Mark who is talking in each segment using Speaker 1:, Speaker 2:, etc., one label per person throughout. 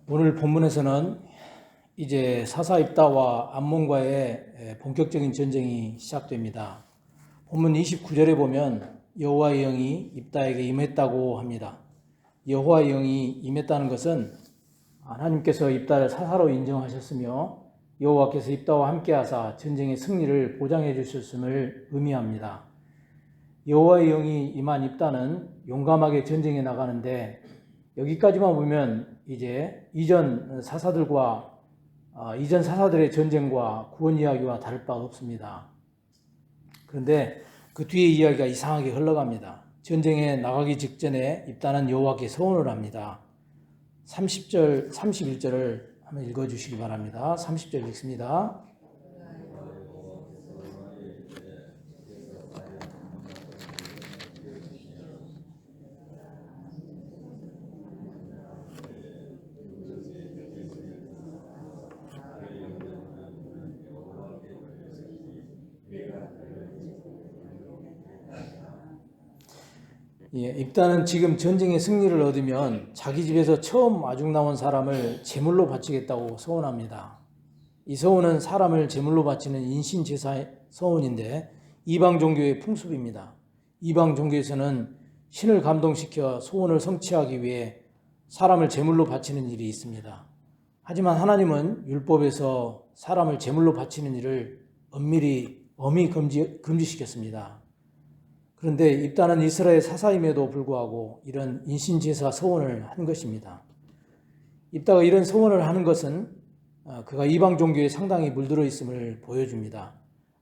Speaker 1: 오늘 본문에서는 이제 사사 입다와 암몬과의 본격적인 전쟁이 시작됩니다. 본문 29절에 보면 여호와의 영이 입다에게 임했다고 합니다. 여호와의 영이 임했다는 것은 하나님께서 입다를 사사로 인정하셨으며 여호와께서 입다와 함께하사 전쟁의 승리를 보장해 주셨음을 의미합니다. 여호와의 영이 임한 입다는 용감하게 전쟁에 나가는데 여기까지만 보면 이제 이전 사사들의 전쟁과 구원 이야기와 다를 바가 없습니다. 그런데 그 뒤에 이야기가 이상하게 흘러갑니다. 전쟁에 나가기 직전에 입다는 여호와께 서원을 합니다. 30절, 31절을 한번 읽어주시기 바랍니다. 30절 읽습니다. 입다는 지금 전쟁의 승리를 얻으면 자기 집에서 처음 아중 나온 사람을 제물로 바치겠다고 서원합니다. 이 서원은 사람을 제물로 바치는 인신제사 서원인데 이방 종교의 풍습입니다. 이방 종교에서는 신을 감동시켜 소원을 성취하기 위해 사람을 제물로 바치는 일이 있습니다. 하지만 하나님은 율법에서 사람을 제물로 바치는 일을 엄히 금지시켰습니다. 그런데 입다는 이스라엘 사사임에도 불구하고 이런 인신제사 서원을 한 것입니다. 입다가 이런 서원을 하는 것은 그가 이방 종교에 상당히 물들어 있음을 보여줍니다.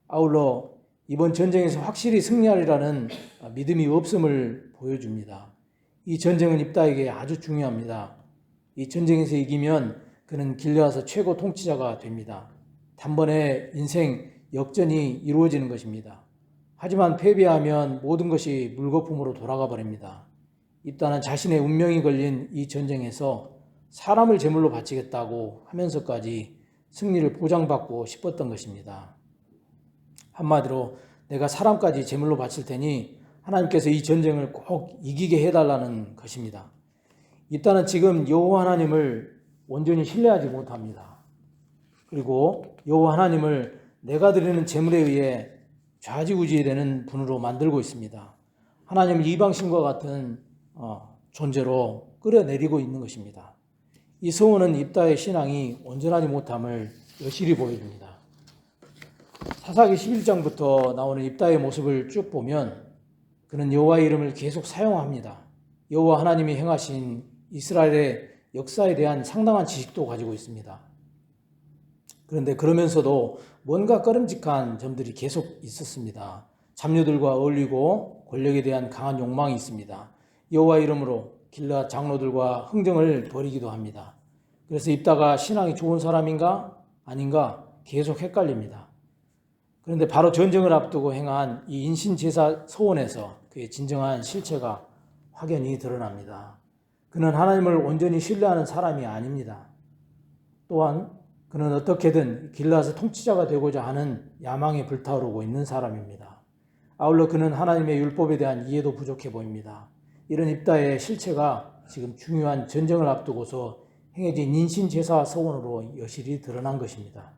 Speaker 1: 아울러 이번 전쟁에서 확실히 승리하리라는 믿음이 없음을 보여줍니다. 이 전쟁은 입다에게 아주 중요합니다. 이 전쟁에서 이기면 그는 길르앗의 최고 통치자가 됩니다. 단번에 인생 역전이 이루어지는 것입니다. 하지만 패배하면 모든 것이 물거품으로 돌아가 버립니다. 입다는 자신의 운명이 걸린 이 전쟁에서 사람을 제물로 바치겠다고 하면서까지 승리를 보장받고 싶었던 것입니다. 한마디로 내가 사람까지 제물로 바칠 테니 하나님께서 이 전쟁을 꼭 이기게 해달라는 것입니다. 입다는 지금 여호와 하나님을 온전히 신뢰하지 못합니다. 그리고 여호와 하나님을 내가 드리는 제물에 의해 좌지우지되는 분으로 만들고 있습니다. 하나님을 이방신과 같은 존재로 끌어내리고 있는 것입니다. 이 서원은 입다의 신앙이 온전하지 못함을 여실히 보여줍니다. 사사기 11장부터 나오는 입다의 모습을 쭉 보면 그는 여호와의 이름을 계속 사용합니다. 여호와 하나님이 행하신 이스라엘의 역사에 대한 상당한 지식도 가지고 있습니다. 그런데 그러면서도 뭔가 꺼름직한 점들이 계속 있었습니다. 잡녀들과 어울리고 권력에 대한 강한 욕망이 있습니다. 여호와 이름으로 길르앗 장로들과 흥정을 벌이기도 합니다. 그래서 입다가 신앙이 좋은 사람인가 아닌가 계속 헷갈립니다. 그런데 바로 전쟁을 앞두고 행한 이 인신제사 서원에서 그의 진정한 실체가 확연히 드러납니다. 그는 하나님을 온전히 신뢰하는 사람이 아닙니다. 또한 그는 어떻게든 길르앗의 통치자가 되고자 하는 야망에 불타오르고 있는 사람입니다. 아울러 그는 하나님의 율법에 대한 이해도 부족해 보입니다. 이런 입다의 실체가 지금 중요한 전쟁을 앞두고서 행해진 인신제사 서원으로 여실히 드러난 것입니다.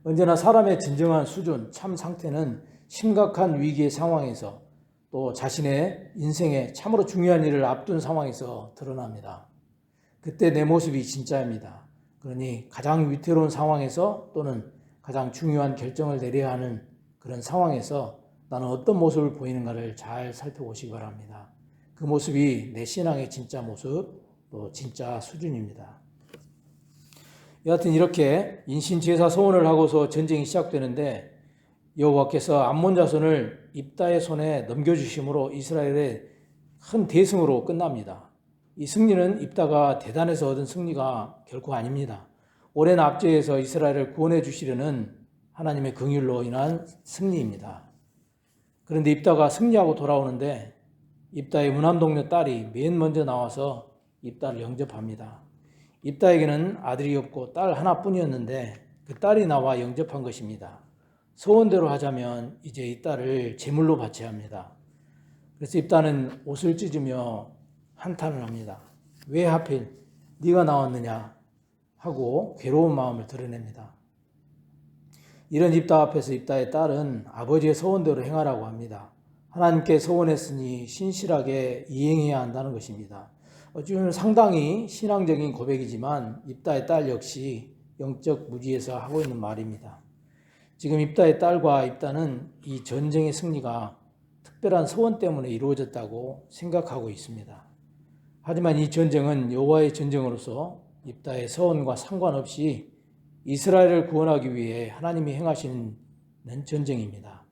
Speaker 1: 언제나 사람의 진정한 수준, 참 상태는 심각한 위기의 상황에서 또 자신의 인생에 참으로 중요한 일을 앞둔 상황에서 드러납니다. 그때 내 모습이 진짜입니다. 그러니 가장 위태로운 상황에서 또는 가장 중요한 결정을 내려야 하는 그런 상황에서 나는 어떤 모습을 보이는가를 잘 살펴보시기 바랍니다. 그 모습이 내 신앙의 진짜 모습, 또 진짜 수준입니다. 여하튼 이렇게 인신제사 서원을 하고서 전쟁이 시작되는데 여호와께서 암몬 자손을 입다의 손에 넘겨주심으로 이스라엘의 큰 대승으로 끝납니다. 이 승리는 입다가 대단해서 얻은 승리가 결코 아닙니다. 오랜 압제에서 이스라엘을 구원해 주시려는 하나님의 긍휼로 인한 승리입니다. 그런데 입다가 승리하고 돌아오는데 입다의 무남동료 딸이 맨 먼저 나와서 입다를 영접합니다. 입다에게는 아들이 없고 딸 하나뿐이었는데 그 딸이 나와 영접한 것입니다. 서원대로 하자면 이제 이 딸을 제물로 바쳐야 합니다. 그래서 입다는 옷을 찢으며 한탄을 합니다. 왜 하필 네가 나왔느냐 하고 괴로운 마음을 드러냅니다. 이런 입다 앞에서 입다의 딸은 아버지의 서원대로 행하라고 합니다. 하나님께 서원했으니 신실하게 이행해야 한다는 것입니다. 어쩌면 상당히 신앙적인 고백이지만 입다의 딸 역시 영적 무지에서 하고 있는 말입니다. 지금 입다의 딸과 입다는 이 전쟁의 승리가 특별한 서원 때문에 이루어졌다고 생각하고 있습니다. 하지만 이 전쟁은 여호와의 전쟁으로서 입다의 서원과 상관없이 이스라엘을 구원하기 위해 하나님이 행하시는 전쟁입니다.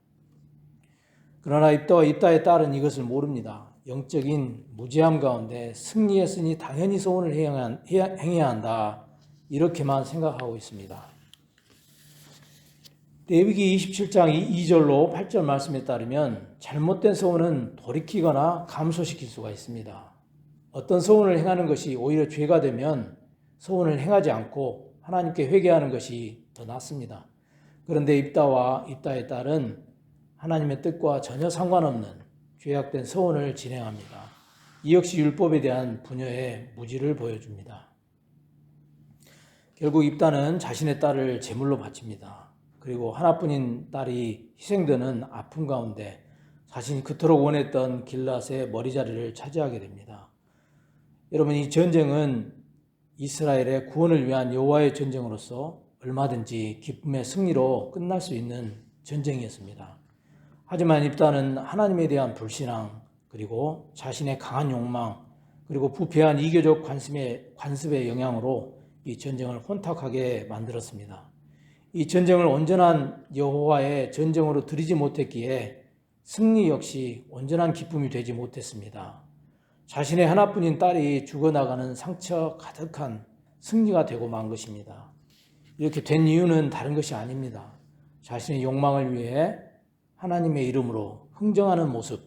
Speaker 1: 그러나 입다와 입다의 딸은 이것을 모릅니다. 영적인 무지함 가운데 승리했으니 당연히 서원을 행해야 한다. 이렇게만 생각하고 있습니다. 레위기 27장 2절로 8절 말씀에 따르면 잘못된 서원은 돌이키거나 감소시킬 수가 있습니다. 어떤 서원을 행하는 것이 오히려 죄가 되면 서원을 행하지 않고 하나님께 회개하는 것이 더 낫습니다. 그런데 입다와 입다의 딸은 하나님의 뜻과 전혀 상관없는 죄악된 서원을 진행합니다. 이 역시 율법에 대한 분여의 무지를 보여줍니다. 결국 입다는 자신의 딸을 제물로 바칩니다. 그리고 하나뿐인 딸이 희생되는 아픔 가운데 자신이 그토록 원했던 길앗의 머리자리를 차지하게 됩니다. 여러분, 이 전쟁은 이스라엘의 구원을 위한 여호와의 전쟁으로서 얼마든지 기쁨의 승리로 끝날 수 있는 전쟁이었습니다. 하지만 입다는 하나님에 대한 불신앙, 그리고 자신의 강한 욕망, 그리고 부패한 이교적 관습의 영향으로 이 전쟁을 혼탁하게 만들었습니다. 이 전쟁을 온전한 여호와의 전쟁으로 드리지 못했기에 승리 역시 온전한 기쁨이 되지 못했습니다. 자신의 하나뿐인 딸이 죽어나가는 상처 가득한 승리가 되고 만 것입니다. 이렇게 된 이유는 다른 것이 아닙니다. 자신의 욕망을 위해 하나님의 이름으로 흥정하는 모습,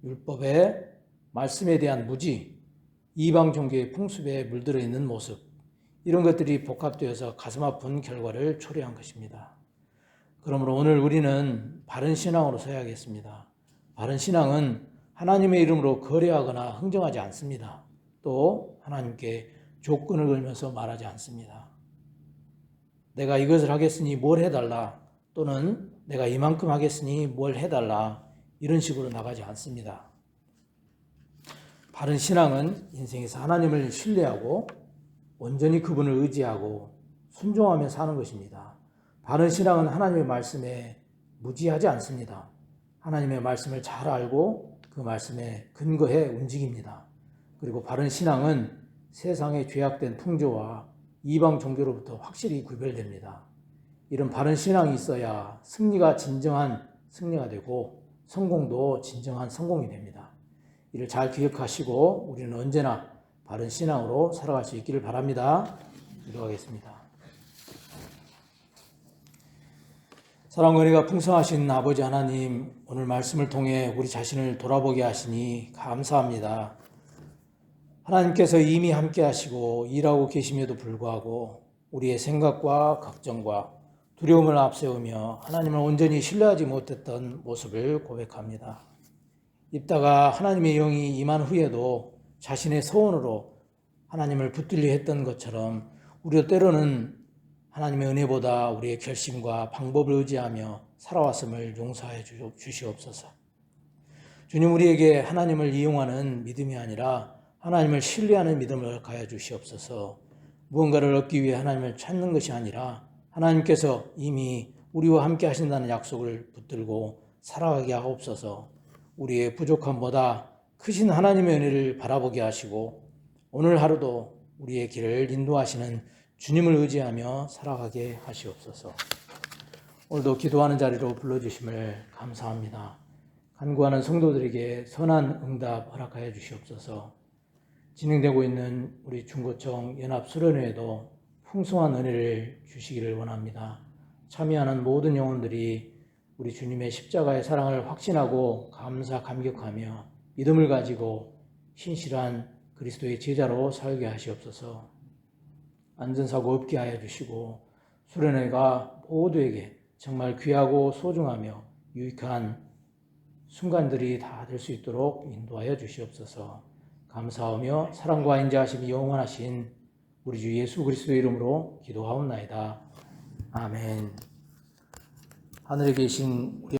Speaker 1: 율법의 말씀에 대한 무지, 이방 종교의 풍습에 물들어 있는 모습, 이런 것들이 복합되어서 가슴 아픈 결과를 초래한 것입니다. 그러므로 오늘 우리는 바른 신앙으로 서야겠습니다. 바른 신앙은 하나님의 이름으로 거래하거나 흥정하지 않습니다. 또 하나님께 조건을 걸면서 말하지 않습니다. 내가 이것을 하겠으니 뭘 해달라, 또는 내가 이만큼 하겠으니 뭘 해달라, 이런 식으로 나가지 않습니다. 바른 신앙은 인생에서 하나님을 신뢰하고 온전히 그분을 의지하고 순종하며 사는 것입니다. 바른 신앙은 하나님의 말씀에 무지하지 않습니다. 하나님의 말씀을 잘 알고 그 말씀에 근거해 움직입니다. 그리고 바른 신앙은 세상의 죄악된 풍조와 이방 종교로부터 확실히 구별됩니다. 이런 바른 신앙이 있어야 승리가 진정한 승리가 되고 성공도 진정한 성공이 됩니다. 이를 잘 기억하시고 우리는 언제나 바른 신앙으로 살아갈 수 있기를 바랍니다. 기도하겠습니다. 사랑과 은혜가 풍성하신 아버지 하나님, 오늘 말씀을 통해 우리 자신을 돌아보게 하시니 감사합니다. 하나님께서 이미 함께 하시고 일하고 계심에도 불구하고 우리의 생각과 걱정과 두려움을 앞세우며 하나님을 온전히 신뢰하지 못했던 모습을 고백합니다. 입다가 하나님의 영이 임한 후에도 자신의 소원으로 하나님을 붙들려 했던 것처럼 우리도 때로는 하나님의 은혜보다 우리의 결심과 방법을 의지하며 살아왔음을 용서해 주시옵소서. 주님, 우리에게 하나님을 이용하는 믿음이 아니라 하나님을 신뢰하는 믿음을 허락하여 주시옵소서. 무언가를 얻기 위해 하나님을 찾는 것이 아니라 하나님께서 이미 우리와 함께 하신다는 약속을 붙들고 살아가게 하옵소서. 우리의 부족함보다 크신 하나님의 은혜를 바라보게 하시고 오늘 하루도 우리의 길을 인도하시는 주님을 의지하며 살아가게 하시옵소서. 오늘도 기도하는 자리로 불러주심을 감사합니다. 간구하는 성도들에게 선한 응답 허락하여 주시옵소서. 진행되고 있는 우리 중고청 연합수련회에도 풍성한 은혜를 주시기를 원합니다. 참여하는 모든 영혼들이 우리 주님의 십자가의 사랑을 확신하고 감격하며 믿음을 가지고 신실한 그리스도의 제자로 살게 하시옵소서. 안전사고 없게 하여 주시고 수련회가 모두에게 정말 귀하고 소중하며 유익한 순간들이 다 될 수 있도록 인도하여 주시옵소서. 감사하며 사랑과 인자하심이 영원하신 우리 주 예수 그리스도의 이름으로 기도하옵나이다. 아멘. 하늘에 계신 우리